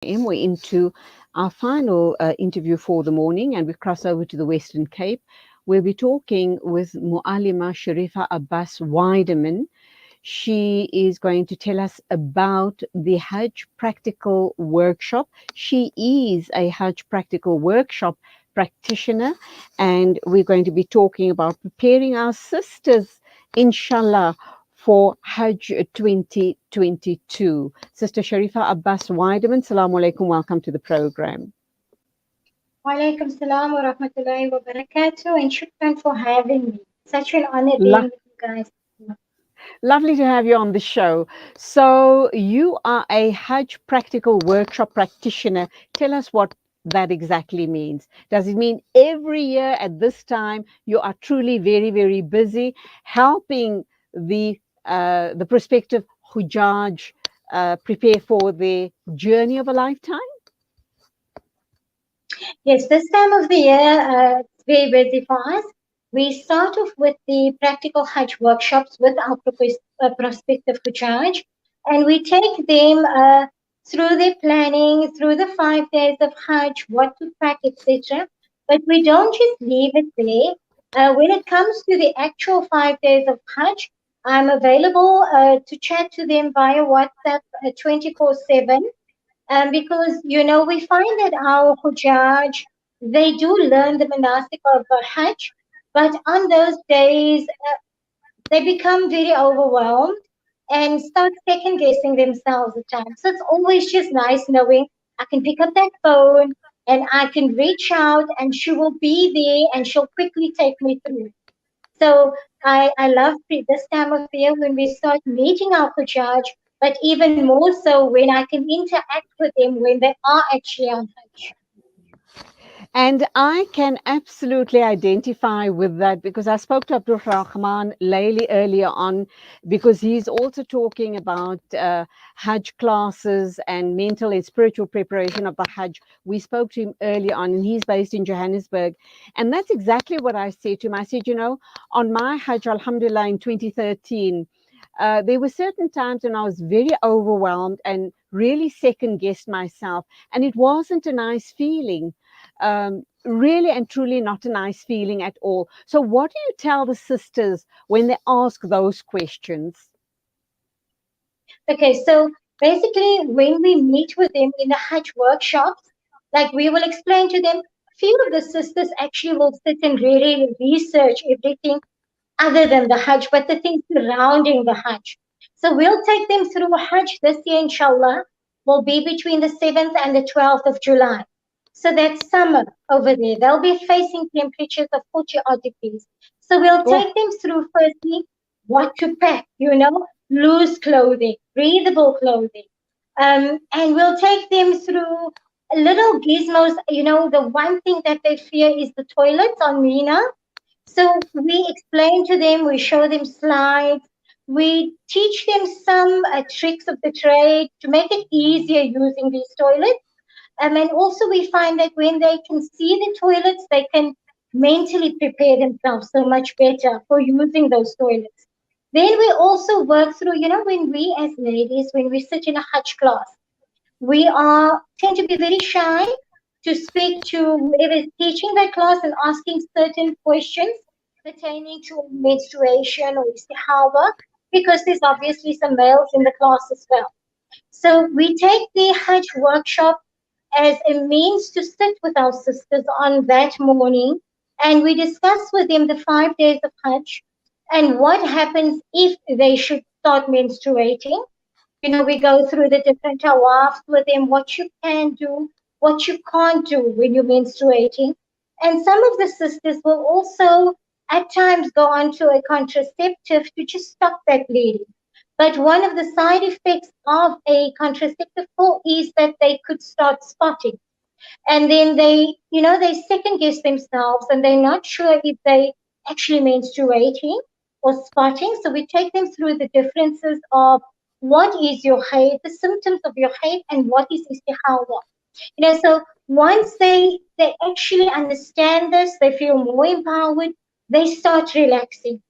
We're into our final interview for the morning, and we cross over to the Western Cape. We'll be talking with Mu'alima Shariefa Abbass Wydeman. She is going to tell us about the Hajj Practical Workshop. She is a Hajj Practical Workshop practitioner, and we're going to be talking about preparing our sisters, inshallah, for Hajj 2022. Sister Shariefa Abbass Wydeman, Assalamu alaikum, welcome to the program. Walaikum salam wa rahmatullahi wa barakatuh, and shukran for having me. Such an honor Lo- being with you guys. Lovely to have you on the show. So, you are a Hajj Practical Workshop practitioner. Tell us what that exactly means. Does it mean every year at this time you are truly very, very busy helping the prospective Hujjaj prepare for the journey of a lifetime? Yes, this time of the year, it's very busy for us. We start off with the practical Hajj workshops with our prospective Hajj, and we take them through their planning, through the 5 days of Hajj, what to pack, etc. But we don't just leave it there. When it comes to the actual 5 days of Hajj, I'm available to chat to them via WhatsApp 24/7, because we find that our Hujjaj, they do learn the manasik of Hajj, but on those days they become very overwhelmed and start second guessing themselves at times. So it's always just nice knowing I can pick up that phone and I can reach out and she will be there and she'll quickly take me through. So I love this time of year when we start meeting our Hujjaj, but even more so when I can interact with them when they are actually on Hajj. And I can absolutely identify with that because I spoke to Abdul Rahman Layli earlier on, because he's also talking about Hajj classes and mental and spiritual preparation of the Hajj. We spoke to him earlier on, and he's based in Johannesburg. And that's exactly what I said to him. I said, on my Hajj, Alhamdulillah, in 2013, there were certain times when I was very overwhelmed and really second guessed myself. And it wasn't a nice feeling. Really and truly not a nice feeling at all. So what do you tell the sisters when they ask those questions? Okay, so basically, when we meet with them in the Hajj workshops, like we will explain to them, few of the sisters actually will sit and really research everything other than the Hajj, but the things surrounding the Hajj. So we'll take them through Hajj this year, inshallah, will be between the 7th and the 12th of July. So that's summer over there. They'll be facing temperatures of 40 odd degrees. So we'll Oh, take them through firstly what to pack, loose clothing, breathable clothing. And we'll take them through little gizmos. The one thing that they fear is the toilets on Mina. So we explain to them, we show them slides, we teach them some tricks of the trade to make it easier using these toilets. And also we find that when they can see the toilets, they can mentally prepare themselves so much better for using those toilets. Then we also work through, when we as ladies, when we sit in a Hajj class, we are tend to be very shy to speak to whoever is teaching that class and asking certain questions pertaining to menstruation or istihaba, because there's obviously some males in the class as well. So we take the Hajj workshop as a means to sit with our sisters on that morning, and we discuss with them the 5 days of Hajj and what happens if they should start menstruating. We go through the different tawafs with them, what you can do, what you can't do when you're menstruating. And some of the sisters will also at times go on to a contraceptive to just stop that bleeding. But one of the side effects of a contraceptive pill is that they could start spotting. And then they second guess themselves and they're not sure if they actually menstruating or spotting. So we take them through the differences of what is your haid, the symptoms of your haid, and what is istihara. So once they actually understand this, they feel more empowered, they start relaxing.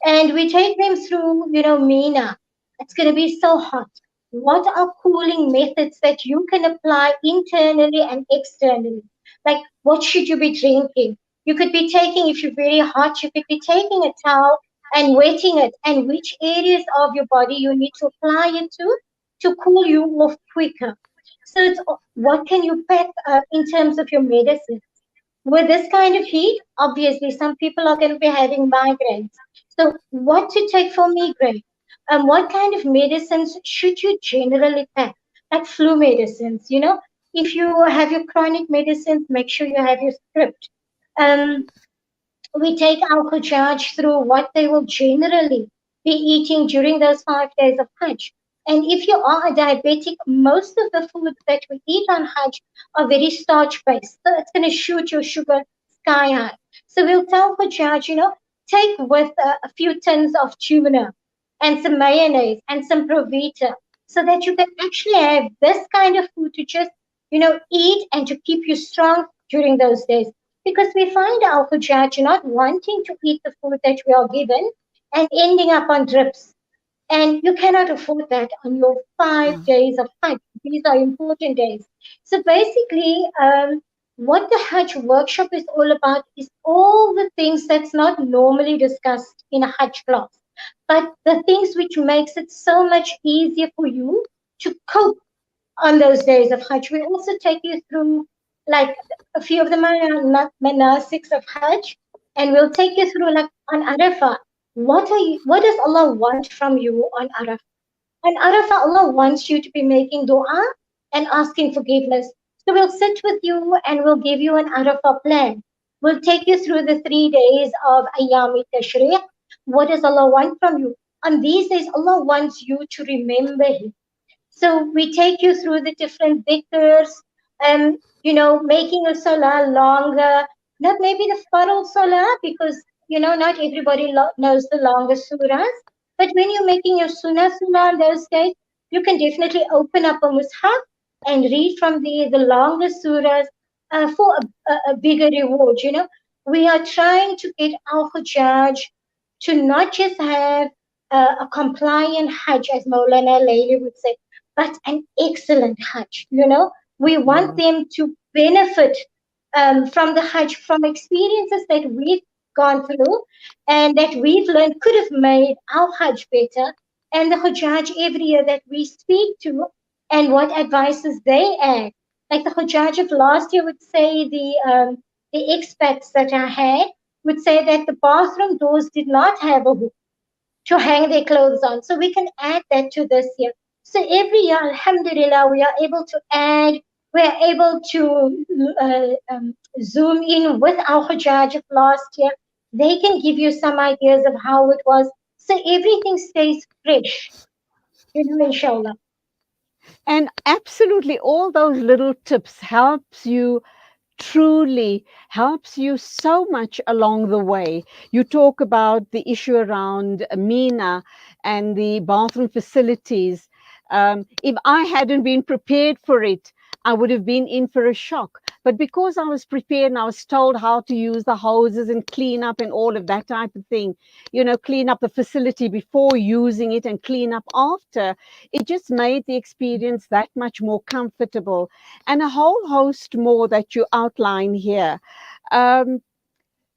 And we take them through, Mina. It's going to be so hot. What are cooling methods that you can apply internally and externally? Like, what should you be drinking? You could be taking, if you're very hot, you could be taking a towel and wetting it, and which areas of your body you need to apply it to cool you off quicker. So, it's what can you pack in terms of your medicine? With this kind of heat, obviously, some people are going to be having migraines. So, what to take for migraine? What kind of medicines should you generally pack? Like flu medicines, if you have your chronic medicines, make sure you have your script. Um, we take our Hajj through what they will generally be eating during those 5 days of Hajj. And if you are a diabetic, most of the foods that we eat on Hajj are very starch based. So it's going to shoot your sugar sky high. So we'll tell Hajj, take with a few tins of tuna and some mayonnaise and some Provita so that you can actually have this kind of food to just, eat and to keep you strong during those days because we find our Hujjaj not wanting to eat the food that we are given and ending up on drips. And you cannot afford that on your five Yeah. days of Hajj. These are important days. So basically, what the Hajj workshop is all about is all the things that's not normally discussed in a Hajj class, but the things which makes it so much easier for you to cope on those days of Hajj. We also take you through like a few of the manasiks of Hajj, and we'll take you through like on Arafah. What does Allah want from you on Arafah? On Arafah, Allah wants you to be making dua and asking forgiveness. So we'll sit with you and we'll give you an Arafah plan. We'll take you through the 3 days of Ayyam Tashriq. What does Allah want from you? On these days, Allah wants you to remember Him. So we take you through the different dhikrs, making a salah longer, not maybe the farul salah, because, not everybody knows the longest surahs. But when you're making your sunnah salah on those days, you can definitely open up a mushaf and read from the longest surahs for a bigger reward. We are trying to get our Hujjaj to not just have a compliant Hajj, as Maulana Layli would say, but an excellent Hajj. We want Yeah. them to benefit from the Hajj, from experiences that we've gone through and that we've learned could have made our Hajj better. And the Hujjaj every year that we speak to and what advices they add. Like the Hujjaj of last year would say the expats that I had would say that the bathroom doors did not have a hook to hang their clothes on. So we can add that to this year. So every year, Alhamdulillah, we are able to add, we are able to zoom in with our Hujjaj of last year. They can give you some ideas of how it was. So everything stays fresh, inshallah. And absolutely, all those little tips helps you truly helps you so much along the way. You talk about the issue around Mina and the bathroom facilities. If I hadn't been prepared for it, I would have been in for a shock. But because I was prepared and I was told how to use the hoses and clean up and all of that type of thing, clean up the facility before using it and clean up after, it just made the experience that much more comfortable, and a whole host more that you outline here. Um,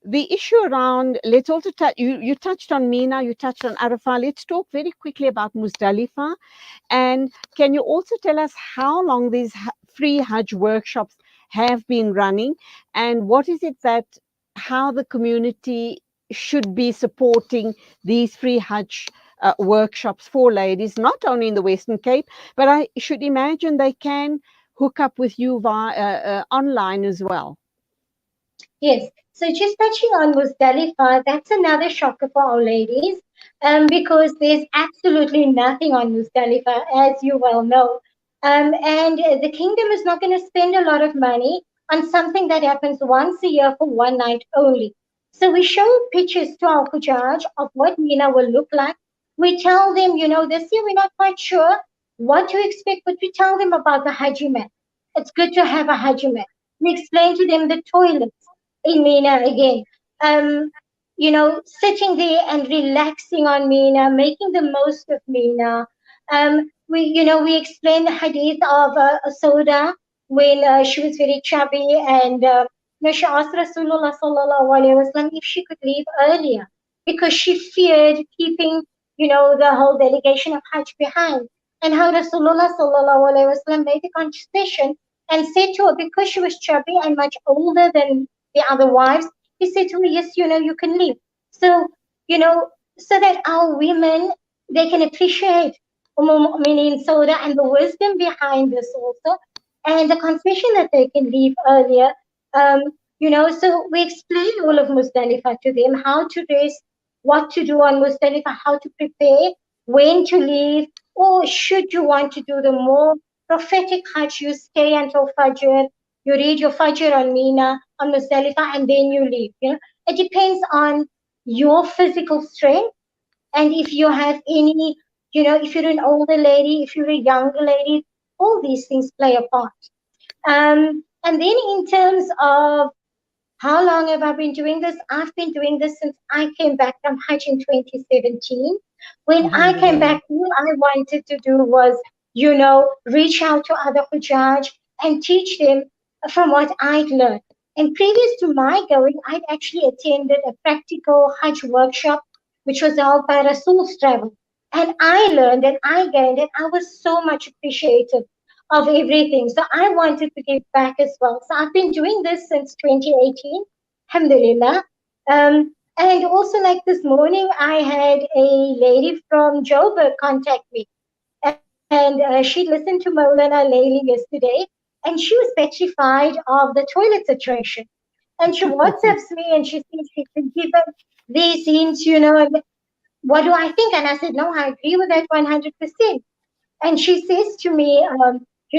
the issue around, let's also touch, you touched on Mina, you touched on Arafah. Let's talk very quickly about Muzdalifah. And can you also tell us how long these free Hajj workshops have been running, and what is it that, how the community should be supporting these free Hajj workshops for ladies, not only in the Western Cape, but I should imagine they can hook up with you via online as well. Yes. So just touching on Muzdalifah, that's another shocker for our ladies, because there's absolutely nothing on Muzdalifah, as you well know. And the kingdom is not going to spend a lot of money on something that happens once a year for one night only. So we show pictures to our Hujjaj of what Mina will look like. We tell them, this year we're not quite sure what to expect, but we tell them about the Haji mat. It's good to have a Haji mat. We explain to them the toilets in Mina again. Sitting there and relaxing on Mina, making the most of Mina. we explained the hadith of Sauda when she was very chubby, and she asked Rasulullah sallallahu alaihi wasallam if she could leave earlier because she feared keeping, the whole delegation of Hajj behind. And how Rasulullah sallallahu alaihi wasallam made a concession and said to her, because she was chubby and much older than the other wives, he said to her, yes, you can leave. So, you know, so that our women, they can appreciate Mu'mineen Sauda and the wisdom behind this also, and the confession that they can leave earlier. Um, so we explain all of Muzdalifah to them, how to dress, what to do on Muzdalifah, how to prepare, when to leave, or should you want to do the more prophetic Hajj, you stay until Fajr, you read your Fajr on Mina, on Muzdalifah, and then you leave. It depends on your physical strength, and if you have any, if you're an older lady, if you're a younger lady, all these things play a part. And then in terms of how long have I been doing this? I've been doing this since I came back from Hajj in 2017. When I came Alhamdulillah. back, all I wanted to do was, reach out to other Hujjaj and teach them from what I'd learned. And previous to my going, I'd actually attended a practical Hajj workshop, which was held by Rasul's Travel. And I learned and I gained, and I was so much appreciative of everything. So I wanted to give back as well. So I've been doing this since 2018, alhamdulillah. And also, like this morning, I had a lady from Joburg contact me, and she listened to Maulana Layli yesterday, and she was petrified of the toilet situation. And she WhatsApps me and she says she can give them these hints, and what do I think? And I said, no, I agree with that 100%. And she says to me,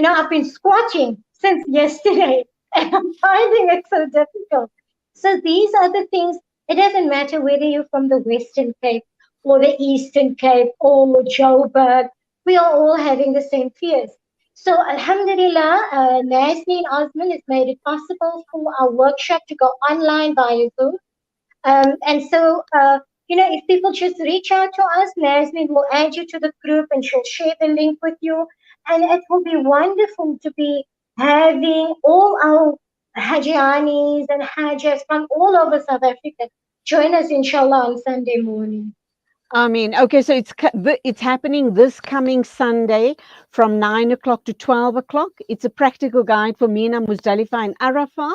I've been squatting since yesterday and I'm finding it so difficult. So these are the things. It doesn't matter whether you're from the Western Cape or the Eastern Cape or Joburg. We are all having the same fears. So Alhamdulillah, Nazneen Osman has made it possible for our workshop to go online via Zoom. And so, if people just reach out to us, Nazneen will add you to the group and she'll share the link with you. And it will be wonderful to be having all our Hajianis and Hajjas from all over South Africa join us, inshallah, on Sunday morning. I mean, okay, so it's happening this coming Sunday from 9 o'clock to 12 o'clock. It's a practical guide for Mina, Muzdalifah, and Arafah,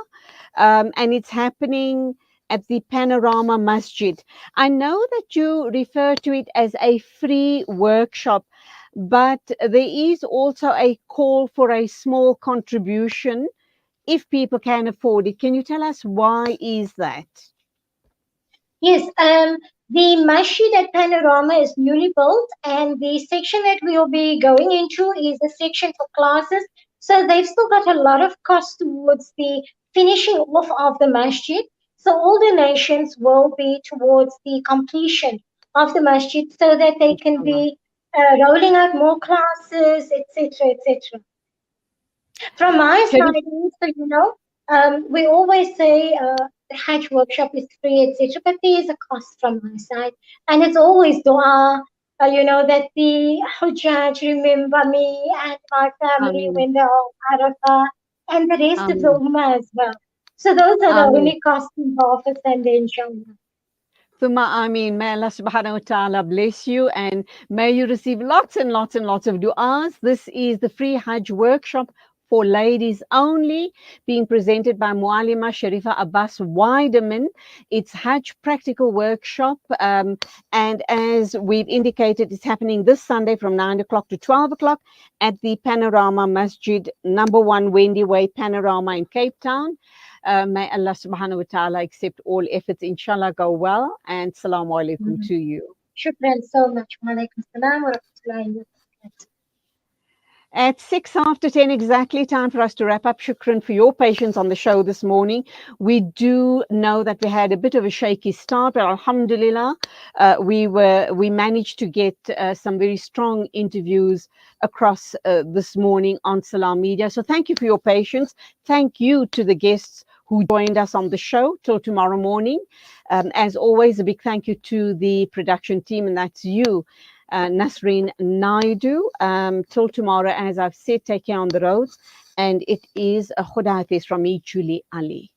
and it's happening at the Panorama Masjid. I know that you refer to it as a free workshop, but there is also a call for a small contribution if people can afford it. Can you tell us why is that? Yes, the masjid at Panorama is newly built, and the section that we'll be going into is a section for classes. So they've still got a lot of cost towards the finishing off of the masjid. So all donations will be towards the completion of the masjid so that they can Inshallah. be rolling out more classes, etc., etc. From my Sharif, side, also, we always say the Hajj workshop is free, etc. But there is a cost from my side, and it's always dua. That the Hujjaj remember me and my family Ameen. when they're on Arafah, and the rest of the Ameen. Ummah as well. So those are the Ameen. only costs involved for Sunday, inshallah. Thumma Ameen. May Allah subhanahu wa ta'ala bless you and may you receive lots and lots and lots of du'as. This is the free Hajj workshop for ladies only, being presented by Muallima Shariefa Abbass Wydeman. It's Hajj Practical Workshop, and as we've indicated, it's happening this Sunday from 9 o'clock to 12 o'clock at the Panorama Masjid, number 1 Wendy Way Panorama in Cape Town. May Allah subhanahu wa ta'ala accept all efforts, inshallah, go well, and salamu alaikum Mhm. to you. Shukran so much. Wa alaikum salam wa rahmatullahi wa barakatuh. At 6 after 10 exactly, time for us to wrap up. Shukran for your patience on the show this morning. We do know that we had a bit of a shaky start, but alhamdulillah, we managed to get some very strong interviews across this morning on Salam Media. So thank you for your patience. Thank you to the guests who joined us on the show till tomorrow morning. As always, a big thank you to the production team, and that's you. Nasreen Naidu. Till tomorrow, as I've said, take care on the roads. And it is a Khuda Hafiz from me, Julie Ali.